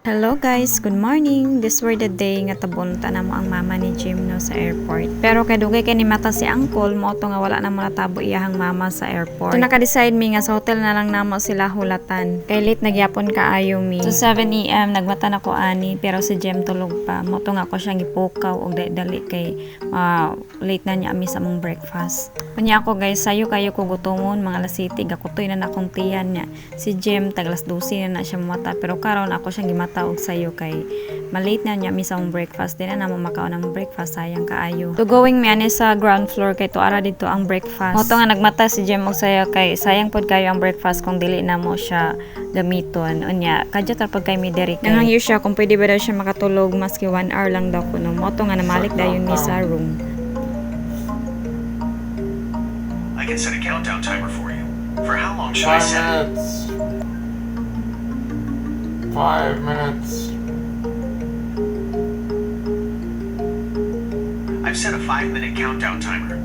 Hello guys, good morning. This were the day nga tabunta na mo ang mama ni Jim no sa airport. Pero kay dugay kay ni mata si Uncle mo to nga wala na mo natabo iyahang mama sa airport. So naka-decide mi nga sa hotel na lang namo sila hulatan. Kay late nagyapon kaayo mi. So 7 AM nagmata na ko ani pero si Jim tulog pa. Mo to nga ko siyang gipukaw og dali kay late na niya ami sa mong breakfast. Kunya ako guys, sayo kayo ko gutomon mga alas 7 gakutoy na nakong tiyan niya. Si Jim taglas 12 na siya mata pero karon ako siyang gimata og sayo kay malate na niya mi sa mong breakfast din na mo makaon ang breakfast sayang kaayo. So going mi ani sa ground floor kay to ara dito ang breakfast. Mo to nga nagmata si Jim og sayo kay sayang pod kayo ang breakfast kung dili na mo siya gamiton. Unya kadyo ta pag kay mi diri kay. Nangangyo siya kung pwede ba daw siya makatulog maski 1 hour lang daw kuno. Mo to nga namalik dayon mi sa room. I can set a countdown timer for you. For how long should I set it? 5 minutes. I've set a 5-minute countdown timer.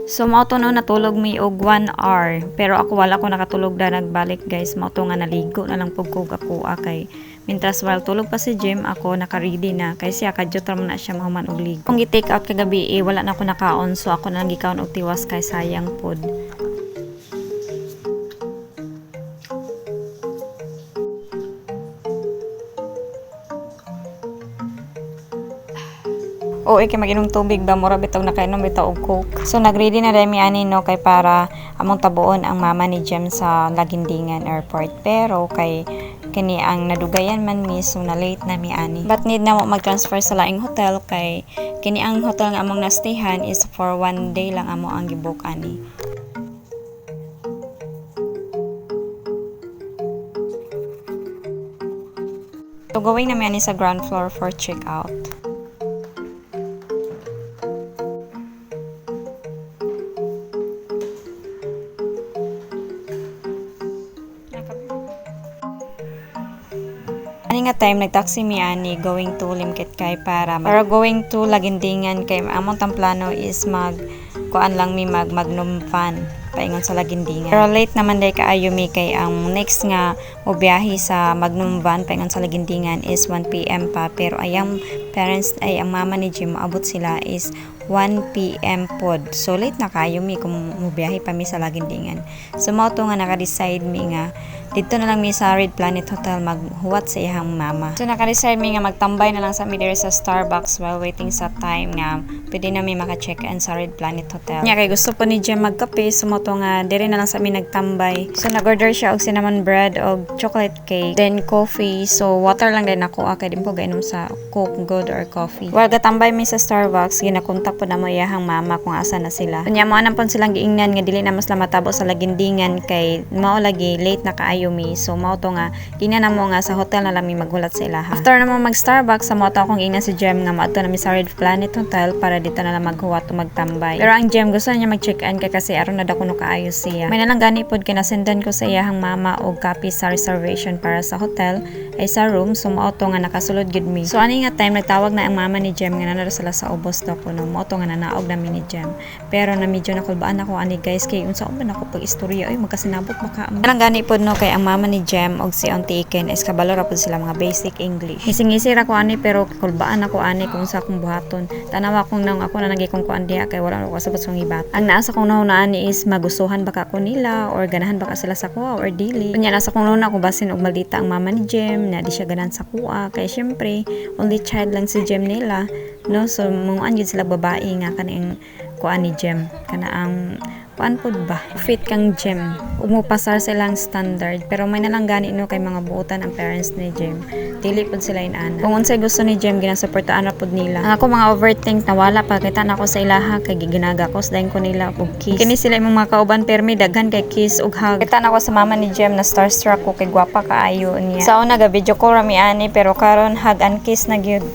So mao to no natulog mi og 1 hour pero ako wala ko nakatulog da nagbalik guys. Mao to nga naligo na lang pug ko ako kay mintras while tulog pa si Jim ako naka-ready na kay siya kadyo tra man na siya mahuman og ligo. Kung gi-take out kagabi wala na ako nakaon so ako na lang gikaon og tiwas kay sayang pod. O kay mag-inom tubig ba mura bitaw nakainom bitaw og coke. So nagready na dai mi ani no kay para among tabuon ang mama ni Jem sa Lagindingan Airport. Pero kay kini ang nadugayan man mi so na late na mi ani. But need na mo mag-transfer sa laing hotel kay kini ang hotel nga among nastayhan is for 1 day lang amo ang gibook ani. So going na mi ani sa ground floor for check out. Ani nga time nagtaxi mi ani going to Limkit kay para going to Lagindingan kay among plano is kuan lang mi Magnum van paingon sa Lagindingan. Pero late naman day kaayo mi kay ang next nga mobiyahe sa Magnum van paingon sa Lagindingan is 1 PM pa pero ayang parents ay ang mama ni Jim abot sila is 1 PM pod. So late na kayo mi kung mobiyahe pa mi sa Lagindingan. So mao to nga naka-decide mi nga dito na lang mi sa Red Planet Hotel maghuwat sa iyang mama. So naka-decide mi nga magtambay na lang sa mi diri sa Starbucks while waiting sa time nga pwede na mi maka-check-in sa Red Planet Hotel. Nya kay gusto po ni Jem magkape so mo to nga diri na lang sa mi nagtambay. So nag-order siya og cinnamon bread og chocolate cake then coffee. So water lang din ako kay din po gainom sa Coke good or coffee. While gatambay mi sa Starbucks ginakontak po na mo iyang mama kung asa na sila. Unya mo anang pon silang giingnan nga dili na mas matabo sa Lagindingan kay mao lagi late na kaayo mi. So mao to nga ginan mo nga sa hotel na lang mi maghulat sa ilaha. After na mo mag Starbucks sa mao to akong ingnan si Jem nga maadto na mi sa Red Planet Hotel para dito na lang maghuwat o magtambay. Pero ang Jem gusto niya mag-check-in kay kasi aron na dako no kaayo siya. May nalang gani pod kinasendan ko sa iyang mama og copy sa reservation para sa hotel ay sa room so mao to nga nakasulod gid mi. So ani nga time nagtawag na ang mama ni Jem nga nanaro sila sa ubos daw kuno. Mao to nga nanaog na mi ni Jem. Pero na medyo nakulbaan ako ani guys kay unsa man ako pag istorya ay magkasinabot maka. Nalang gani pod no kay ang mama ni Jem og si Auntie Iken is kabalo ra pod sila mga basic English. Ising-isir ako ani pero kulbaan ako ani kung sa akong buhaton. Tanawa kong nang ako na nagikong kuan diha kay wala ako sabot sa ibat. Ang naasa kong nahunaan ni is magustuhan baka ko nila or ganahan baka sila sa kuha or dili. Kunya nasa kong nahuna ko basin og maldita ang mama ni Jem na di siya ganahan sa kuha kay syempre only child lang si Jem nila. No, so munguan gyud sila babae nga kaning kuan ni Jem kana ang kuan pod ba fit kang Jem ug mo pasar sa ilang standard pero may nalang gani no kay mga buotan ang parents ni Jem dili pod sila inana kung unsay gusto ni Jem ginasuportaan ra pod nila ang ako mga overthink na wala pa kita na ako sa ilaha kay giginagakos dayon ko nila og kiss kini sila imong mga kauban permi daghan kay kiss ug hug kita na ako sa mama ni Jem na starstruck ko kay gwapa kaayo niya sa una ga video call ra mi ani pero karon hug and kiss na gyud.